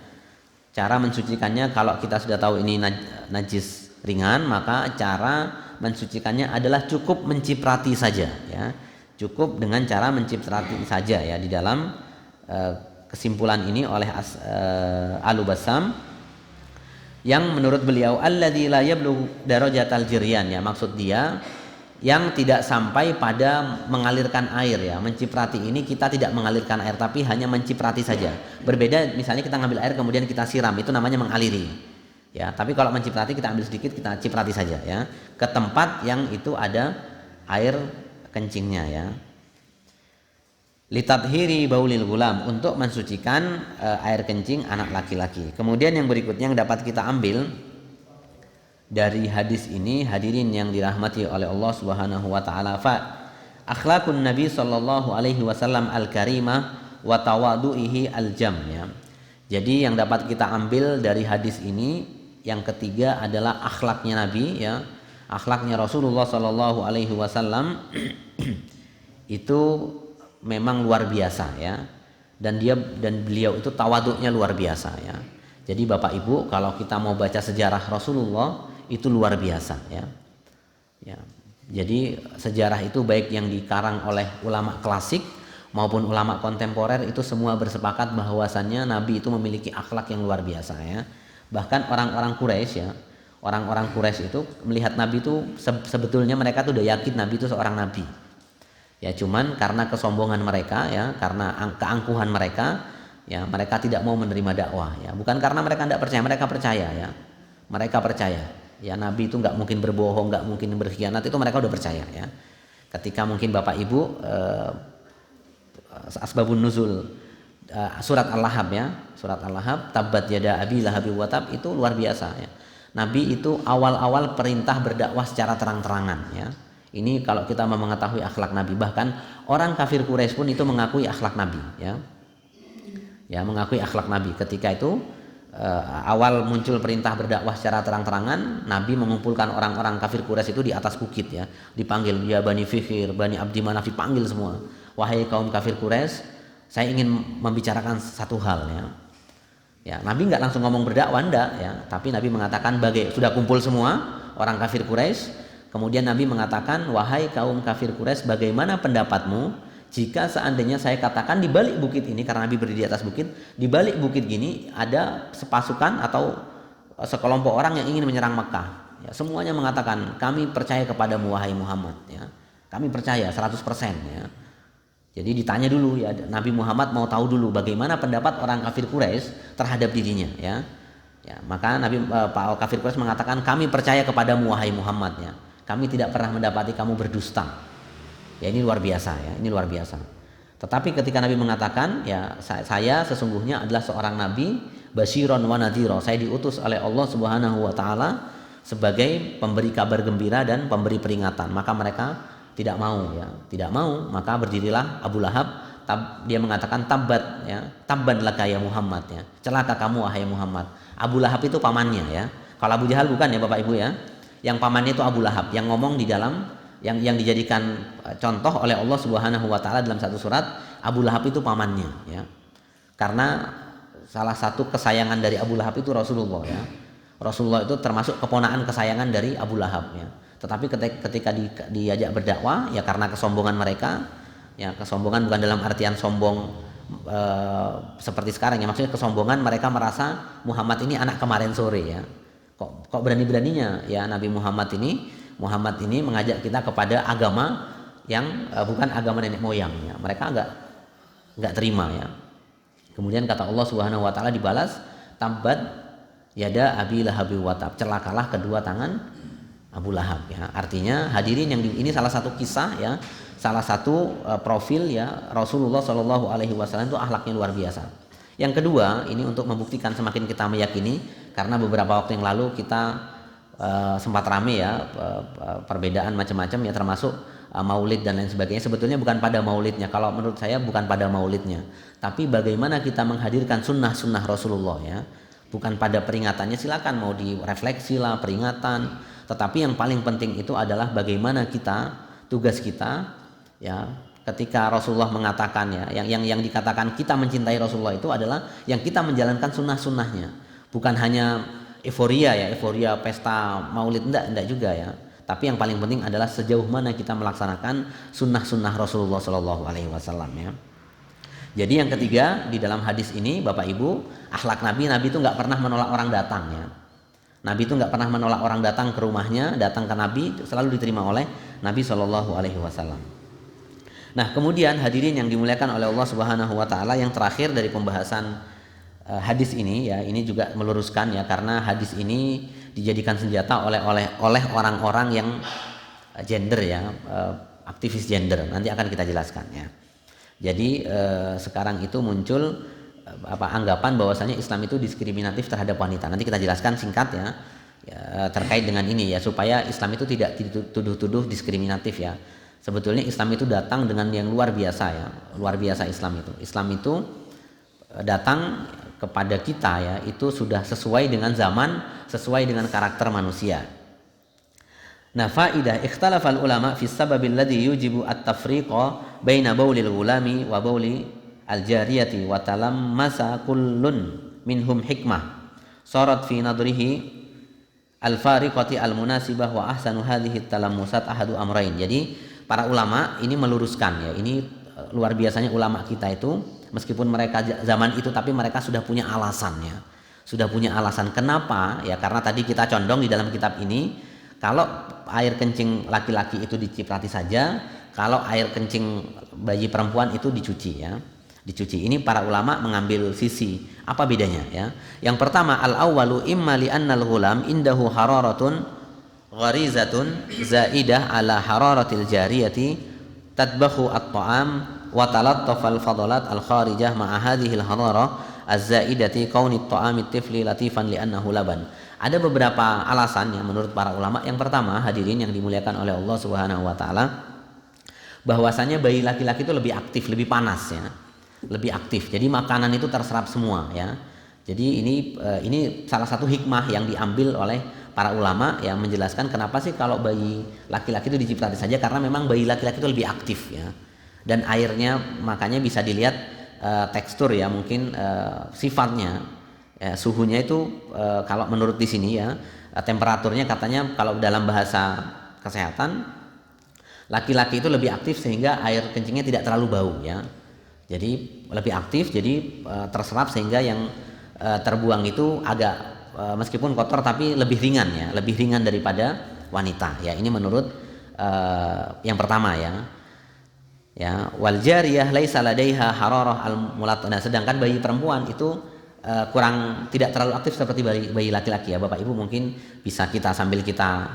Cara mensucikannya kalau kita sudah tahu ini najis ringan, maka cara mensucikannya adalah cukup menciprati saja ya. Cukup dengan cara menciprati saja ya. Di dalam kesimpulan ini oleh Al-Bassam, yang menurut beliau alladzi la yablughu darajatal jiryan, ya maksud dia yang tidak sampai pada mengalirkan air ya. Menciprati ini kita tidak mengalirkan air tapi hanya menciprati saja. Berbeda misalnya kita ngambil air kemudian kita siram, itu namanya mengaliri. Ya, tapi kalau menciprati kita ambil sedikit, kita ciprati saja ya ke tempat yang itu ada air kencingnya ya. Litathiri baulil gulam, untuk mensucikan air kencing anak laki-laki. Kemudian yang berikutnya yang dapat kita ambil dari hadis ini, hadirin yang dirahmati oleh Allah Subhanahu wa taala, fa akhlaqun Nabi sallallahu alaihi wasallam al-karimah wa tawadu'ihi al-jam ya. Jadi yang dapat kita ambil dari hadis ini yang ketiga adalah akhlaknya Nabi ya. Akhlaknya Rasulullah sallallahu alaihi wasallam itu memang luar biasa ya. Dan beliau itu tawaduknya luar biasa ya. Jadi Bapak Ibu, kalau kita mau baca sejarah Rasulullah itu luar biasa ya. Ya. Jadi sejarah itu baik yang dikarang oleh ulama klasik maupun ulama kontemporer itu semua bersepakat bahwasannya Nabi itu memiliki akhlak yang luar biasa ya. Bahkan orang-orang Quraisy ya, orang-orang Quraisy itu melihat Nabi itu sebetulnya mereka tuh udah yakin Nabi itu seorang nabi. Ya cuman karena kesombongan mereka ya, karena keangkuhan mereka ya, mereka tidak mau menerima dakwah ya. Bukan karena mereka tidak percaya, mereka percaya ya. Mereka percaya ya, Nabi itu nggak mungkin berbohong, nggak mungkin berkhianat, itu mereka udah percaya ya. Ketika mungkin Bapak Ibu asbabun nuzul surat Al-Lahab ya, surat Al-Lahab, tabbat yada abi lahabi wa tab, itu luar biasa ya. Nabi itu awal-awal perintah berdakwah secara terang-terangan ya. Ini kalau kita mau mengetahui akhlak Nabi, bahkan orang kafir Quraisy pun itu mengakui akhlak Nabi ya. Ya, mengakui akhlak Nabi. Ketika itu awal muncul perintah berdakwah secara terang-terangan, Nabi mengumpulkan orang-orang kafir Quraisy itu di atas bukit ya, dipanggil, ya Bani Fihr, Bani Abdi Manaf, dipanggil semua. Wahai kaum kafir Quraisy, saya ingin membicarakan satu hal ya. Ya, Nabi nggak langsung ngomong berdakwah enggak ya, tapi Nabi mengatakan sudah kumpul semua orang kafir Quraisy. Kemudian Nabi mengatakan, wahai kaum kafir Quraisy, bagaimana pendapatmu jika seandainya saya katakan di balik bukit ini, karena Nabi berdiri di atas bukit, di balik bukit gini ada sepasukan atau sekelompok orang yang ingin menyerang Mekah. Ya, semuanya mengatakan, kami percaya kepadamu wahai Muhammad. Ya, kami percaya 100%. Ya. Jadi ditanya dulu ya, Nabi Muhammad mau tahu dulu bagaimana pendapat orang kafir Quraisy terhadap dirinya. Ya, ya maka Nabi kafir Quraisy mengatakan, kami percaya kepadamu wahai Muhammad. Ya. Kami tidak pernah mendapati kamu berdusta. Ya ini luar biasa ya, ini luar biasa. Tetapi ketika Nabi mengatakan, ya saya sesungguhnya adalah seorang nabi, basyiron wa nadhira. Saya diutus oleh Allah Subhanahu wa taala sebagai pemberi kabar gembira dan pemberi peringatan. Maka mereka tidak mau ya, tidak mau. Maka berdirilah Abu Lahab, dia mengatakan tabbat ya, tabban laka ya Muhammad ya. Celaka kamu wahai Muhammad. Abu Lahab itu pamannya ya. Kalau Abu Jahal bukan ya Bapak Ibu ya. Yang pamannya itu Abu Lahab, yang ngomong di dalam yang dijadikan contoh oleh Allah Subhanahu wa taala dalam satu surat, Abu Lahab itu pamannya ya. Karena salah satu kesayangan dari Abu Lahab itu Rasulullah ya. Rasulullah itu termasuk keponakan kesayangan dari Abu Lahab ya. Tetapi ketika diajak berdakwah ya, karena kesombongan mereka ya, kesombongan bukan dalam artian sombong seperti sekarang ya, maksudnya kesombongan mereka merasa Muhammad ini anak kemarin sore ya. Kok berani-beraninya ya Nabi Muhammad ini mengajak kita kepada agama yang bukan agama nenek moyang ya. Mereka enggak terima ya. Kemudian kata Allah Subhanahu wa taala dibalas, tabbat yada abi lahabi wa tab, celakalah kedua tangan Abu Lahab ya. Artinya hadirin yang ini salah satu kisah ya, salah satu profil ya Rasulullah Shallallahu alaihi wasallam itu akhlaknya luar biasa. Yang kedua, ini untuk membuktikan semakin kita meyakini, karena beberapa waktu yang lalu kita sempat rame ya perbedaan macam-macam ya, termasuk maulid dan lain sebagainya. Sebetulnya bukan pada maulidnya, kalau menurut saya bukan pada maulidnya, tapi bagaimana kita menghadirkan sunnah-sunnah Rasulullah ya, bukan pada peringatannya. Silakan mau direfleksi lah peringatan, tetapi yang paling penting itu adalah bagaimana kita, tugas kita ya, ketika Rasulullah mengatakan ya, yang dikatakan kita mencintai Rasulullah itu adalah yang kita menjalankan sunnah-sunnahnya, bukan hanya euforia ya, euforia pesta maulid, enggak juga ya. Tapi yang paling penting adalah sejauh mana kita melaksanakan sunnah-sunnah Rasulullah Shallallahu Alaihi Wasallam ya. Jadi yang ketiga di dalam hadis ini Bapak Ibu, akhlak Nabi itu nggak pernah menolak orang datang ya. Nabi itu nggak pernah menolak orang datang ke rumahnya, datang ke Nabi selalu diterima oleh Nabi Shallallahu Alaihi Wasallam. Nah kemudian hadirin yang dimuliakan oleh Allah Subhanahu Wa Taala, yang terakhir dari pembahasan hadis ini ya, ini juga meluruskan ya, karena hadis ini dijadikan senjata oleh orang-orang yang gender ya, aktivis gender. Nanti akan kita jelaskan ya. Jadi sekarang itu muncul anggapan bahwasanya Islam itu diskriminatif terhadap wanita. Nanti kita jelaskan singkat ya, terkait dengan ini ya, supaya Islam itu tidak dituduh-tuduh diskriminatif ya. Sebetulnya Islam itu datang dengan yang luar biasa ya, luar biasa Islam itu. Islam itu datang kepada kita ya, itu sudah sesuai dengan zaman, sesuai dengan karakter manusia. Nah, faidah ikhtalafal ulama fi sababil ladzi yujibu at-tafriqa baina baulil gulami wa bauli al-jariyati wa talammasa kullun minhum hikmah sarat fi nadrihi al-fariqati al-munasibah wa ahsanu hadhihi talammusat ahadu amrain. Jadi para ulama ini meluruskan ya, ini luar biasanya ulama kita itu, meskipun mereka zaman itu tapi mereka sudah punya alasannya. Sudah punya alasan kenapa? Ya karena tadi kita condong di dalam kitab ini, kalau air kencing laki-laki itu diciprati saja, kalau air kencing bayi perempuan itu dicuci ya. Dicuci. Ini para ulama mengambil sisi apa bedanya ya. Yang pertama, al-awwalu imma li annal ghulam indahu hararatun gharizatun zaidah ala hararatil jariyati tatbakhu at-ta'am wa talattafal fadalat al-kharijah ma'a hadhihi al-harara az-zaidati kauni at-ta'ami at-tifli latifan li'annahu laban. Ada beberapa alasan yang menurut para ulama. Yang pertama, hadirin yang dimuliakan oleh Allah Subhanahu wa taala, bahwasanya bayi laki-laki itu lebih aktif, lebih panas ya. Lebih aktif. Jadi makanan itu terserap semua ya. Jadi ini salah satu hikmah yang diambil oleh para ulama yang menjelaskan kenapa sih kalau bayi laki-laki itu diciprati saja, karena memang bayi laki-laki itu lebih aktif ya. Dan airnya makanya bisa dilihat tekstur ya, mungkin sifatnya ya, suhunya itu kalau menurut di sini ya, temperaturnya katanya kalau dalam bahasa kesehatan laki-laki itu lebih aktif sehingga air kencingnya tidak terlalu bau ya. Jadi lebih aktif, jadi terserap sehingga yang terbuang itu agak meskipun kotor tapi lebih ringan ya, lebih ringan daripada wanita ya. Ini menurut yang pertama ya. Ya, wal jariyah laisa ladaiha hararah al-mulat. Nah, sedangkan bayi perempuan itu kurang, tidak terlalu aktif seperti bayi laki-laki ya. Bapak Ibu mungkin bisa sambil kita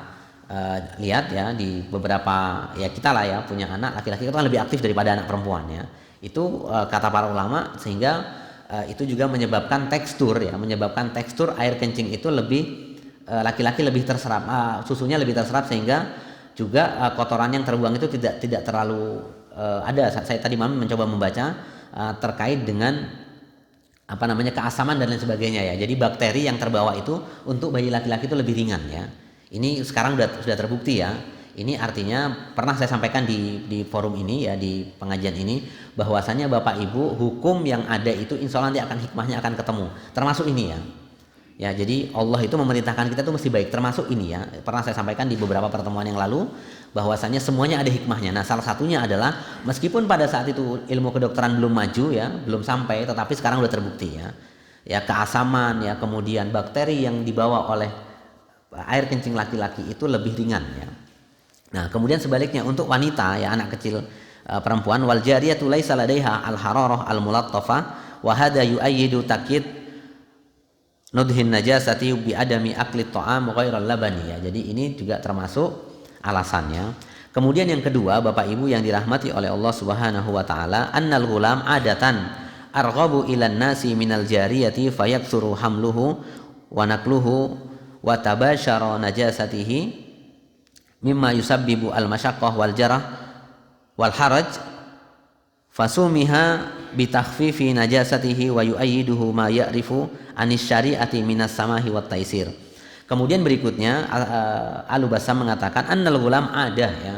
lihat ya, di beberapa ya, kita lah ya punya anak laki-laki itu kan lebih aktif daripada anak perempuan ya. Itu kata para ulama, sehingga itu juga menyebabkan tekstur air kencing itu lebih laki-laki lebih terserap, susunya lebih terserap, sehingga juga kotoran yang terbuang itu tidak terlalu ada. Saya tadi malam mencoba membaca terkait dengan keasaman dan lain sebagainya ya. Jadi bakteri yang terbawa itu untuk bayi laki-laki itu lebih ringan ya. Ini sekarang sudah terbukti ya. Ini artinya pernah saya sampaikan di forum ini ya, di pengajian ini, bahwasanya Bapak Ibu hukum yang ada itu insya Allah nanti akan hikmahnya akan ketemu, termasuk ini ya. Ya, jadi Allah itu memerintahkan kita itu mesti baik, termasuk ini ya. Pernah saya sampaikan di beberapa pertemuan yang lalu bahwasanya semuanya ada hikmahnya. Nah, salah satunya adalah meskipun pada saat itu ilmu kedokteran belum maju ya, belum sampai, tetapi sekarang sudah terbukti ya. Ya, keasaman ya, kemudian bakteri yang dibawa oleh air kencing laki-laki itu lebih ringan ya. Nah, kemudian sebaliknya untuk wanita ya, anak kecil perempuan, wal jariyatu laisa ladaiha al hararah al mulattafa wa hada yu'ayyidu takid nudhin najasati bi adami akli ta'am ghairal labani ya. Jadi ini juga termasuk alasannya. Kemudian yang kedua, Bapak Ibu yang dirahmati oleh Allah Subhanahu wa taala, annal ghulam adatan arghabu ilan nasi minal jariyati fayaksuru hamluhu wa nakluhu wa tabashara najasatihi mimma yusabbibu al-masyaqqah wal jarah wal haraj fasumiha bitakhfifi najasatihi wa yu'ayyiduhu ma ya'rifu anis syari'ati minas samahi wat taisir. Kemudian berikutnya Al-Bassam mengatakan annal ghulam ada ya,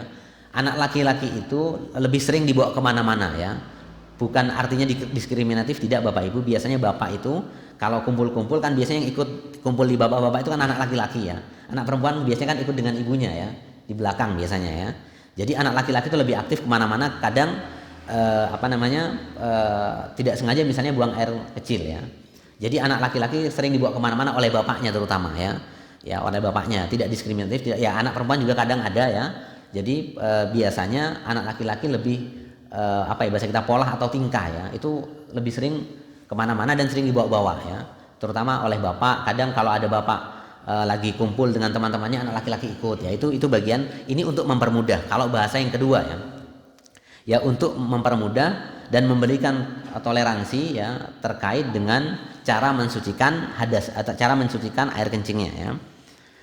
anak laki-laki itu lebih sering dibawa kemana-mana ya. Bukan artinya diskriminatif, tidak Bapak Ibu. Biasanya bapak itu kalau kumpul-kumpul kan biasanya yang ikut kumpul di bapak-bapak itu kan anak laki-laki ya. Anak perempuan biasanya kan ikut dengan ibunya ya. di belakang biasanya ya. Jadi anak laki-laki itu lebih aktif kemana-mana, kadang tidak sengaja misalnya buang air kecil ya. Jadi anak laki-laki sering dibawa kemana-mana oleh bapaknya terutama ya oleh bapaknya, tidak diskriminatif, tidak, ya anak perempuan juga kadang ada ya. Jadi biasanya anak laki-laki lebih bahasa kita polah atau tingkah ya, itu lebih sering kemana-mana dan sering dibawa-bawa ya, terutama oleh bapak. Kadang kalau ada bapak lagi kumpul dengan teman-temannya, anak laki-laki ikut ya, itu bagian ini untuk mempermudah. Kalau bahasa yang kedua ya untuk mempermudah dan memberikan toleransi ya terkait dengan cara mensucikan hadas atau cara mensucikan air kencingnya ya.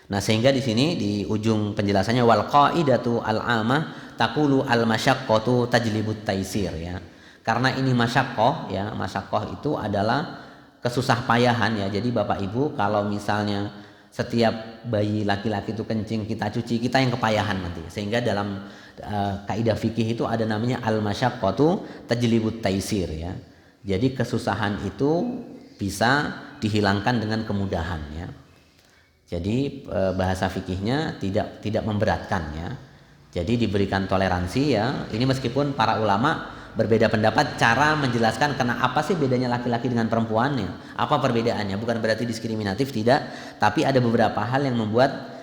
Nah, sehingga di sini di ujung penjelasannya wal qaidatu al-amah taqulu al-masyaqqatu tajlibut taisir ya. Karena ini masyaqqah ya, masyaqqah itu adalah kesusah payahan ya. Jadi Bapak Ibu kalau misalnya setiap bayi laki-laki itu kencing kita cuci, kita yang kepayahan nanti. Sehingga dalam kaidah fikih itu ada namanya al-masyaqqatu tajlibut taisir ya. Jadi kesusahan itu bisa dihilangkan dengan kemudahan ya. Jadi bahasa fikihnya tidak memberatkan ya. Jadi diberikan toleransi ya. Ini meskipun para ulama berbeda pendapat cara menjelaskan kenapa sih bedanya laki-laki dengan perempuannya, apa perbedaannya. Bukan berarti diskriminatif, tidak, tapi ada beberapa hal yang membuat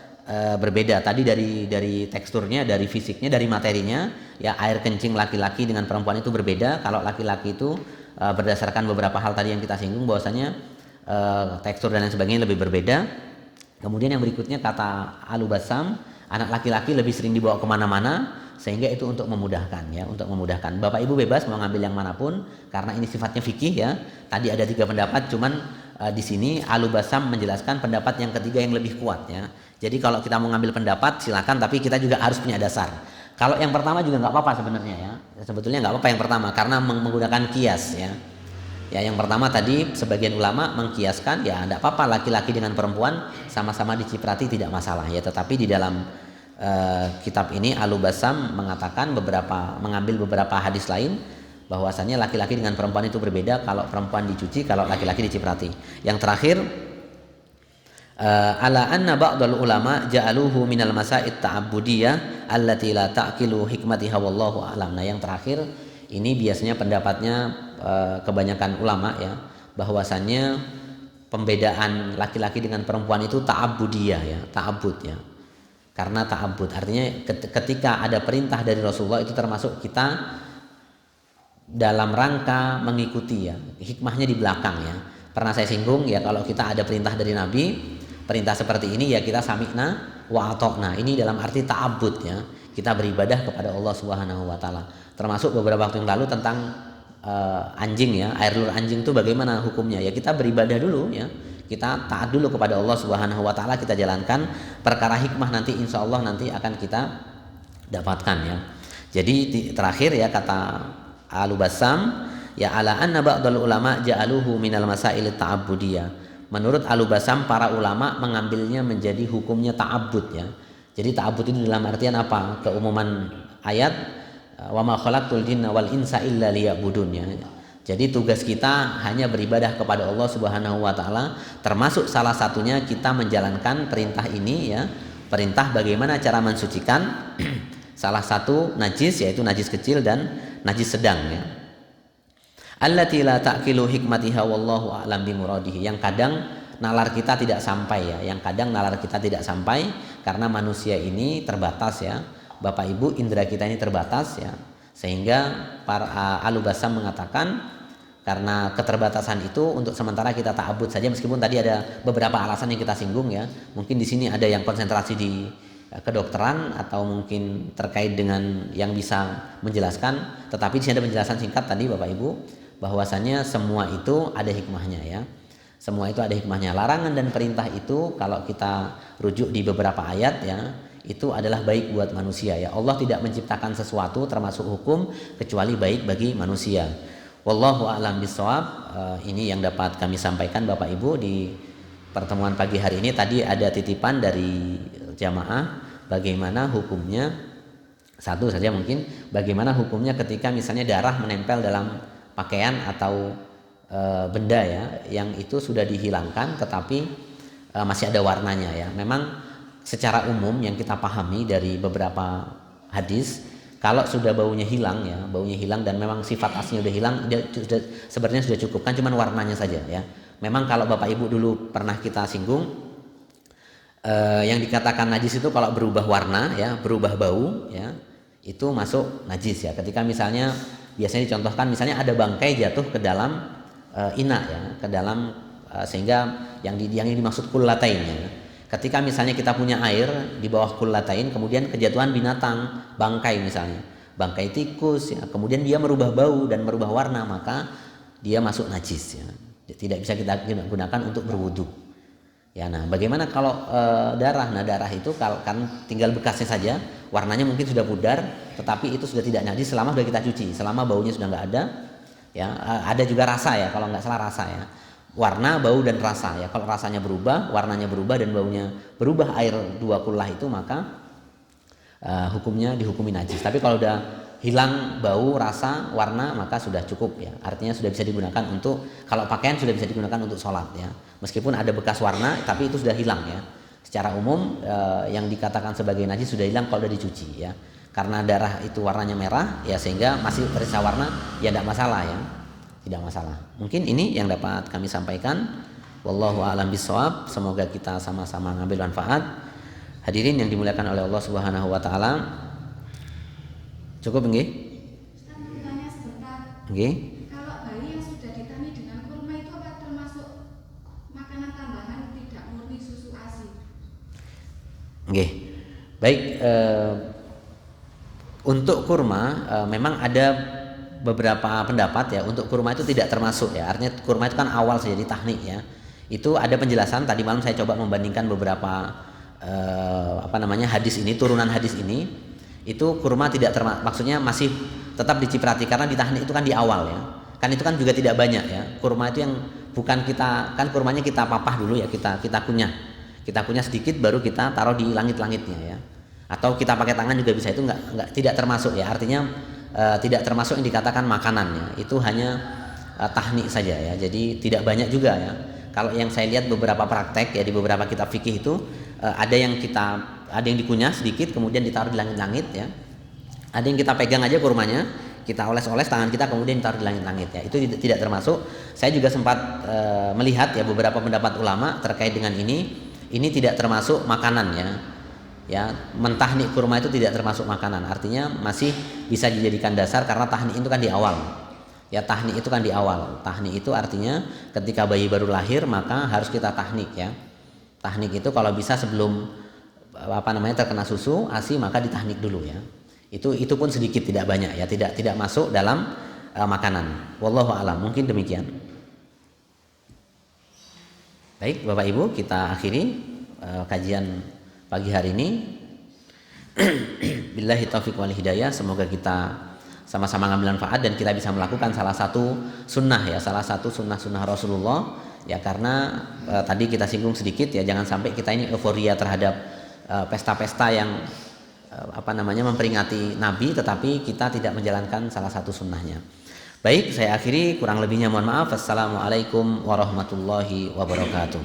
berbeda. Tadi dari teksturnya, dari fisiknya, dari materinya ya. Air kencing laki-laki dengan perempuan itu berbeda. Kalau laki-laki itu berdasarkan beberapa hal tadi yang kita singgung, bahwasanya tekstur dan lain sebagainya lebih berbeda. Kemudian yang berikutnya kata Al-Bassam, anak laki-laki lebih sering dibawa kemana-mana, sehingga itu untuk memudahkan ya, untuk memudahkan. Bapak Ibu bebas mau ngambil yang manapun karena ini sifatnya fikih ya. Tadi ada 3 pendapat, cuman di sini Al-Bassam menjelaskan pendapat yang ketiga yang lebih kuat ya. Jadi kalau kita mau ngambil pendapat silakan, tapi kita juga harus punya dasar. Kalau yang pertama juga nggak apa-apa sebenarnya ya. Sebetulnya nggak apa-apa yang pertama karena menggunakan kias ya. Ya, yang pertama tadi sebagian ulama mengkiaskan ya tidak apa-apa laki-laki dengan perempuan sama-sama diciprati, tidak masalah ya. Tetapi di dalam kitab ini Al-Bassam mengatakan mengambil beberapa hadis lain bahwasannya laki-laki dengan perempuan itu berbeda. Kalau perempuan dicuci, kalau laki-laki diciprati. Yang terakhir ala anna ba'dal ulama ja'aluhu minal masaid ta'abbudiyah allati la ta'qilu hikmatiha wallahu a'lam. Nah, yang terakhir ini biasanya pendapatnya kebanyakan ulama ya, bahwasannya pembedaan laki-laki dengan perempuan itu ta'abbudiyah ya, ta'abbud ya. Karena ta'abbud artinya ketika ada perintah dari Rasulullah itu termasuk kita dalam rangka mengikuti ya. Hikmahnya di belakang ya. Pernah saya singgung ya, kalau kita ada perintah dari Nabi, perintah seperti ini ya kita sami'na wa ata'na. Ini dalam arti ta'abbud ya. Kita beribadah kepada Allah Subhanahu wa taala. Termasuk beberapa waktu yang lalu tentang anjing ya, air liur anjing itu bagaimana hukumnya ya. Kita beribadah dulu ya, kita taat dulu kepada Allah Subhanahu wa taala, kita jalankan. Perkara hikmah nanti insya Allah nanti akan kita dapatkan ya. Jadi terakhir ya kata Al-Bassam ya ala anna ba'dal ulama ja'aluhu minal masail ta'abbudiyah. Menurut Al-Bassam para ulama mengambilnya menjadi hukumnya ta'abbud ya. Jadi ta'abbud itu dalam artian apa? Keumuman ayat wa ma khalaqtul jinna wal insa illa liya'budun ya. Jadi tugas kita hanya beribadah kepada Allah Subhanahu wa taala, termasuk salah satunya kita menjalankan perintah ini ya. Perintah bagaimana cara mensucikan salah satu najis, yaitu najis kecil dan najis sedang ya. Allati la ta'qilu hikmatiha wallahu a'lam bi muradihi. Yang kadang nalar kita tidak sampai ya, yang kadang nalar kita tidak sampai karena manusia ini terbatas ya. Bapak Ibu, indera kita ini terbatas ya, sehingga para Al-Bassam mengatakan karena keterbatasan itu untuk sementara kita ta'abbud saja, meskipun tadi ada beberapa alasan yang kita singgung ya. Mungkin di sini ada yang konsentrasi di kedokteran atau mungkin terkait dengan yang bisa menjelaskan, tetapi di sini ada penjelasan singkat tadi Bapak Ibu bahwasannya semua itu ada hikmahnya ya. Semua itu ada hikmahnya. Larangan dan perintah itu kalau kita rujuk di beberapa ayat ya, itu adalah baik buat manusia ya. Allah tidak menciptakan sesuatu termasuk hukum kecuali baik bagi manusia. Wallahu a'lam bishawab. Ini yang dapat kami sampaikan Bapak Ibu di pertemuan pagi hari ini. Tadi ada titipan dari jamaah bagaimana hukumnya, satu saja mungkin, bagaimana hukumnya ketika misalnya darah menempel dalam pakaian atau benda ya, yang itu sudah dihilangkan tetapi masih ada warnanya ya. Memang secara umum yang kita pahami dari beberapa hadis, kalau sudah baunya hilang ya, baunya hilang dan memang sifat aslinya udah hilang, sebenarnya sudah cukup, kan cuman warnanya saja ya. Memang kalau Bapak Ibu dulu pernah kita singgung, yang dikatakan najis itu kalau berubah warna ya, berubah bau ya, itu masuk najis ya. Ketika misalnya biasanya dicontohkan, misalnya ada bangkai jatuh ke dalam ina ya, ke dalam sehingga yang dimaksud kullatain ya. Ketika misalnya kita punya air di bawah kullatain, kemudian kejatuhan binatang, bangkai misalnya, bangkai tikus ya, kemudian dia merubah bau dan merubah warna, maka dia masuk najis ya. Tidak bisa kita gunakan untuk berwudu. Ya, nah bagaimana kalau darah? Nah darah itu kan tinggal bekasnya saja, warnanya mungkin sudah pudar, tetapi itu sudah tidak najis selama sudah kita cuci, selama baunya sudah nggak ada. Ya, ada juga rasa ya, kalau nggak salah rasa ya. Warna, bau dan rasa ya. Kalau rasanya berubah, warnanya berubah dan baunya berubah, air dua kullah itu, maka hukumnya dihukumi najis. Tapi kalau udah hilang bau, rasa, warna, maka sudah cukup ya. Artinya sudah bisa digunakan untuk, kalau pakaian sudah bisa digunakan untuk sholat ya. Meskipun ada bekas warna, tapi itu sudah hilang ya. Secara umum yang dikatakan sebagai najis sudah hilang kalau sudah dicuci ya. Karena darah itu warnanya merah ya, sehingga masih tersisa warna ya, tidak masalah ya. Tidak masalah. Mungkin ini yang dapat kami sampaikan. Wallahu a'lam bishawab. Semoga kita sama-sama ngambil manfaat. Hadirin yang dimuliakan oleh Allah Subhanahu wa taala. Cukup nggih? Ustaz, bertanya sebentar. Nggih. Kalau bayi yang sudah ditani dengan kurma itu apa termasuk makanan tambahan, tidak murni susu ASI? Nggih. Baik, untuk kurma memang ada beberapa pendapat ya, untuk kurma itu tidak termasuk ya. Artinya kurma itu kan awal saja di tahnik ya. Itu ada penjelasan, tadi malam saya coba membandingkan beberapa hadis ini, turunan hadis ini. Itu kurma tidak termasuk, maksudnya masih tetap diciprati karena di tahnik itu kan di awal ya. Kan itu kan juga tidak banyak ya. Kurma itu yang bukan kita, kan kurmanya kita papah dulu ya, kita kunyah. Kita kunyah sedikit baru kita taruh di langit-langitnya ya. Atau kita pakai tangan juga bisa, itu enggak tidak termasuk ya. Artinya tidak termasuk yang dikatakan makanannya, itu hanya tahnik saja ya. Jadi tidak banyak juga ya. Kalau yang saya lihat beberapa praktek ya di beberapa kitab fikih itu ada yang dikunyah sedikit kemudian ditaruh di langit-langit ya. Ada yang kita pegang aja kurmanya, kita oles-oles tangan kita kemudian ditaruh di langit-langit ya. Itu tidak termasuk. Saya juga sempat melihat ya beberapa pendapat ulama terkait dengan ini tidak termasuk makanan ya. Ya, mentahnik kurma itu tidak termasuk makanan, artinya masih bisa dijadikan dasar karena tahnik itu kan di awal. Ya, tahnik itu kan di awal. Tahnik itu artinya ketika bayi baru lahir maka harus kita tahnik ya. Tahnik itu kalau bisa sebelum terkena susu ASI maka ditahnik dulu ya. Itu pun sedikit, tidak banyak ya, tidak masuk dalam makanan. Wallahu a'lam. Mungkin demikian. Baik, Bapak Ibu, kita akhiri kajian pagi hari ini. Billahi taufiq wal hidayah. Semoga kita sama-sama ngambil manfaat dan kita bisa melakukan salah satu sunnah Rasulullah ya, karena tadi kita singgung sedikit ya, jangan sampai kita ini euforia terhadap pesta-pesta yang memperingati Nabi tetapi kita tidak menjalankan salah satu sunnahnya. Baik, saya akhiri, kurang lebihnya mohon maaf. Assalamualaikum warahmatullahi wabarakatuh.